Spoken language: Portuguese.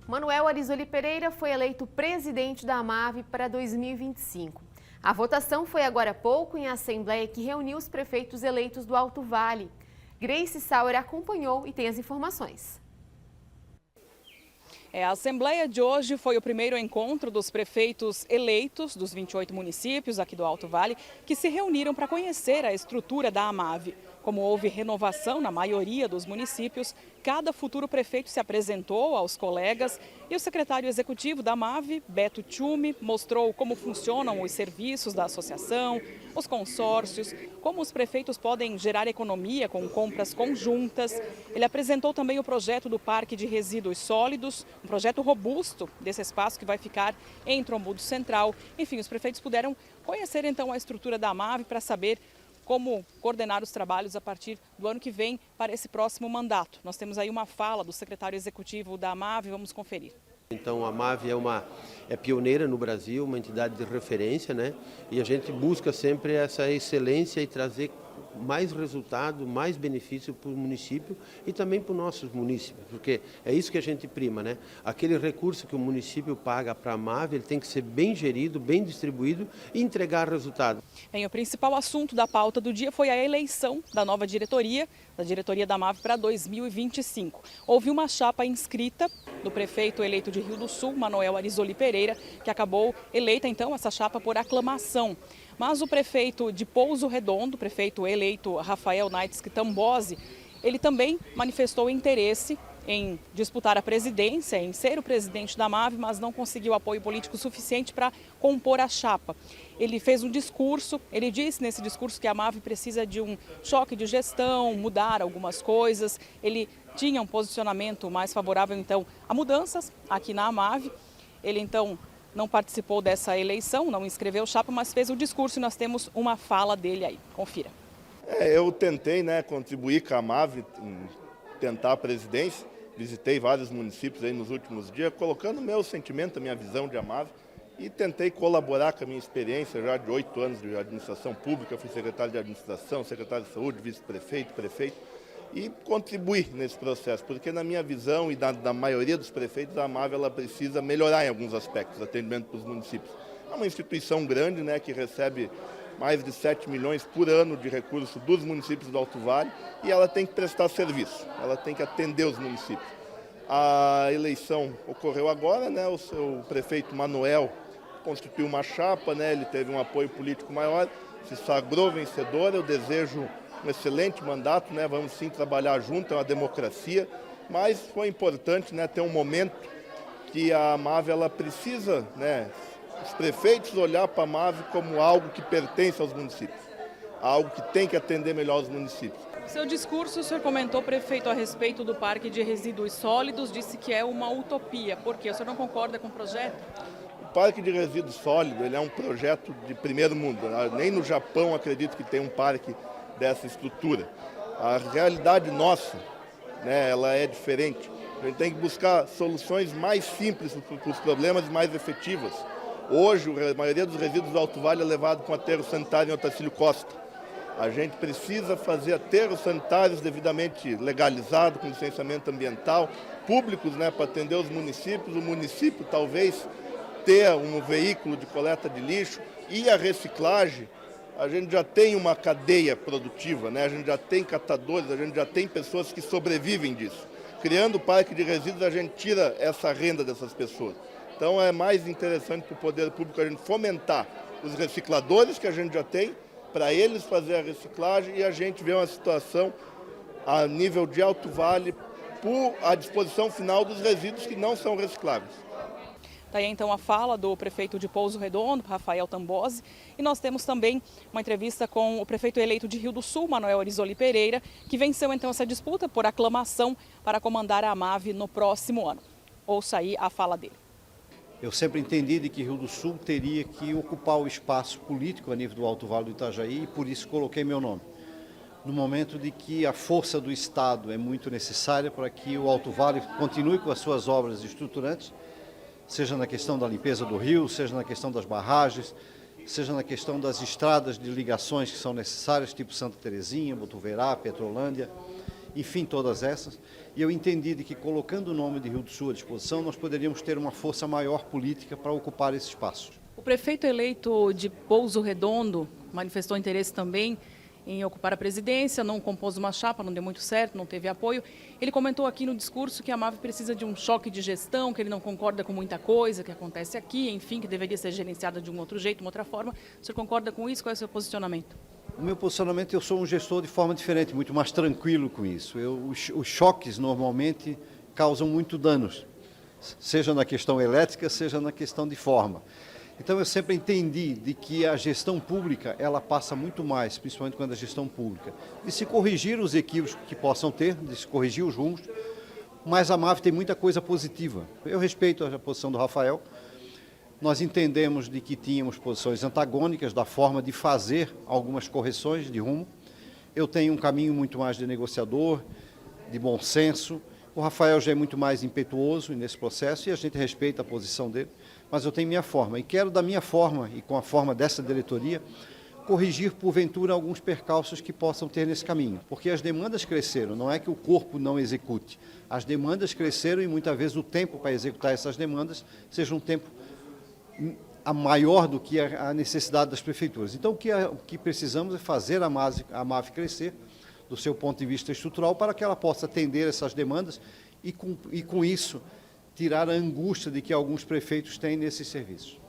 Manuel Arizoli Pereira foi eleito presidente da AMAV para 2025. A votação foi agora há pouco em assembleia que reuniu os prefeitos eleitos do Alto Vale. Grace Sauer acompanhou e tem as informações. A assembleia de hoje foi o primeiro encontro dos prefeitos eleitos dos 28 municípios aqui do Alto Vale, que se reuniram para conhecer a estrutura da AMAV. Como houve renovação na maioria dos municípios, cada futuro prefeito se apresentou aos colegas e o secretário executivo da AMAV, Beto Tchume, mostrou como funcionam os serviços da associação, os consórcios, como os prefeitos podem gerar economia com compras conjuntas. Ele apresentou também o projeto do Parque de Resíduos Sólidos, um projeto robusto desse espaço que vai ficar em Trombudo Central. Enfim, os prefeitos puderam conhecer então a estrutura da AMAV para saber como coordenar os trabalhos a partir do ano que vem para esse próximo mandato. Nós temos aí uma fala do secretário executivo da AMAV, vamos conferir. Então a AMAV é pioneira no Brasil, uma entidade de referência, né? E a gente busca sempre essa excelência e trazer mais resultado, mais benefício para o município e também para os nossos municípios, porque é isso que a gente prima, né? Aquele recurso que o município paga para a AMAV, ele tem que ser bem gerido, bem distribuído e entregar resultado. O principal assunto da pauta do dia foi a eleição da nova diretoria, da diretoria da AMAV para 2025. Houve uma chapa inscrita do prefeito eleito de Rio do Sul, Manuel Arizoli Pereira, que acabou eleita então essa chapa por aclamação. Mas o prefeito de Pouso Redondo, o prefeito eleito Rafael Naitsky Tambozzi, ele também manifestou interesse em disputar a presidência, em ser o presidente da AMAV, mas não conseguiu apoio político suficiente para compor a chapa. Ele fez um discurso, ele disse nesse discurso que a AMAV precisa de um choque de gestão, mudar algumas coisas. Ele tinha um posicionamento mais favorável então a mudanças aqui na AMAV. Ele então não participou dessa eleição, não inscreveu chapa, mas fez o discurso e nós temos uma fala dele aí. Confira. Eu tentei contribuir com a AMAV, tentar a presidência, visitei vários municípios aí nos últimos dias, colocando o meu sentimento, a minha visão de AMAV e tentei colaborar com a minha experiência já de 8 anos de administração pública, fui secretário de administração, secretário de saúde, vice-prefeito, prefeito, e contribuir nesse processo, porque na minha visão e da maioria dos prefeitos, a AMAV ela precisa melhorar em alguns aspectos, atendimento para os municípios. É uma instituição grande, que recebe mais de 7 milhões por ano de recursos dos municípios do Alto Vale e ela tem que prestar serviço, ela tem que atender os municípios. A eleição ocorreu agora, o seu prefeito Manuel constituiu uma chapa, ele teve um apoio político maior, se sagrou vencedor. Eu desejo um excelente mandato, vamos sim trabalhar junto, é uma democracia, mas foi importante ter um momento que a AMAV ela precisa, os prefeitos olhar para a AMAV como algo que pertence aos municípios, algo que tem que atender melhor os municípios. Seu discurso, o senhor comentou, prefeito, a respeito do Parque de Resíduos Sólidos, disse que é uma utopia. Por quê? O senhor não concorda com o projeto? O Parque de Resíduos Sólidos ele é um projeto de primeiro mundo. Nem no Japão acredito que tem um parque dessa estrutura. A realidade nossa, ela é diferente. A gente tem que buscar soluções mais simples para os problemas e mais efetivas. Hoje, a maioria dos resíduos do Alto Vale é levado com aterro sanitário em Otacílio Costa. A gente precisa fazer aterros sanitários devidamente legalizados, com licenciamento ambiental, públicos, para atender os municípios. O município talvez ter um veículo de coleta de lixo e a reciclagem. A gente já tem uma cadeia produtiva, a gente já tem catadores, a gente já tem pessoas que sobrevivem disso. Criando o parque de resíduos, a gente tira essa renda dessas pessoas. Então é mais interessante para o poder público a gente fomentar os recicladores que a gente já tem, para eles fazer a reciclagem e a gente ver uma situação a nível de Alto Vale por a disposição final dos resíduos que não são recicláveis. Está aí então a fala do prefeito de Pouso Redondo, Rafael Tambozzi, e nós temos também uma entrevista com o prefeito eleito de Rio do Sul, Manuel Arizoli Pereira, que venceu então essa disputa por aclamação para comandar a AMAV no próximo ano. Ouça aí a fala dele. Eu sempre entendi de que Rio do Sul teria que ocupar o espaço político a nível do Alto Vale do Itajaí e por isso coloquei meu nome. No momento de que a força do Estado é muito necessária para que o Alto Vale continue com as suas obras estruturantes, seja na questão da limpeza do rio, seja na questão das barragens, seja na questão das estradas de ligações que são necessárias, tipo Santa Terezinha, Botuverá, Petrolândia. enfim, todas essas. E eu entendi de que, colocando o nome de Rio do Sul à disposição, nós poderíamos ter uma força maior política para ocupar esses espaços. O prefeito eleito de Pouso Redondo manifestou interesse também em ocupar a presidência, não compôs uma chapa, não deu muito certo, não teve apoio. Ele comentou aqui no discurso que a MAV precisa de um choque de gestão, que ele não concorda com muita coisa que acontece aqui, enfim, que deveria ser gerenciada de um outro jeito, uma outra forma. O senhor concorda com isso? Qual é o seu posicionamento? O meu posicionamento, eu sou um gestor de forma diferente, muito mais tranquilo com isso. Os choques normalmente causam muito danos, seja na questão elétrica, seja na questão de forma. Então eu sempre entendi de que a gestão pública, ela passa muito mais, principalmente quando a gestão pública, de se corrigir os equívocos que possam ter, de se corrigir os rumos, mas a MAV tem muita coisa positiva. Eu respeito a posição do Rafael, nós entendemos de que tínhamos posições antagônicas da forma de fazer algumas correções de rumo. Eu tenho um caminho muito mais de negociador, de bom senso. O Rafael já é muito mais impetuoso nesse processo e a gente respeita a posição dele, mas eu tenho minha forma e quero, da minha forma e com a forma dessa diretoria, corrigir porventura alguns percalços que possam ter nesse caminho, porque as demandas cresceram, não é que o corpo não execute, as demandas cresceram e muitas vezes o tempo para executar essas demandas seja um tempo maior do que a necessidade das prefeituras. Então o que precisamos é fazer a MAV crescer do seu ponto de vista estrutural para que ela possa atender essas demandas e com isso tirar a angústia de que alguns prefeitos têm nesses serviços.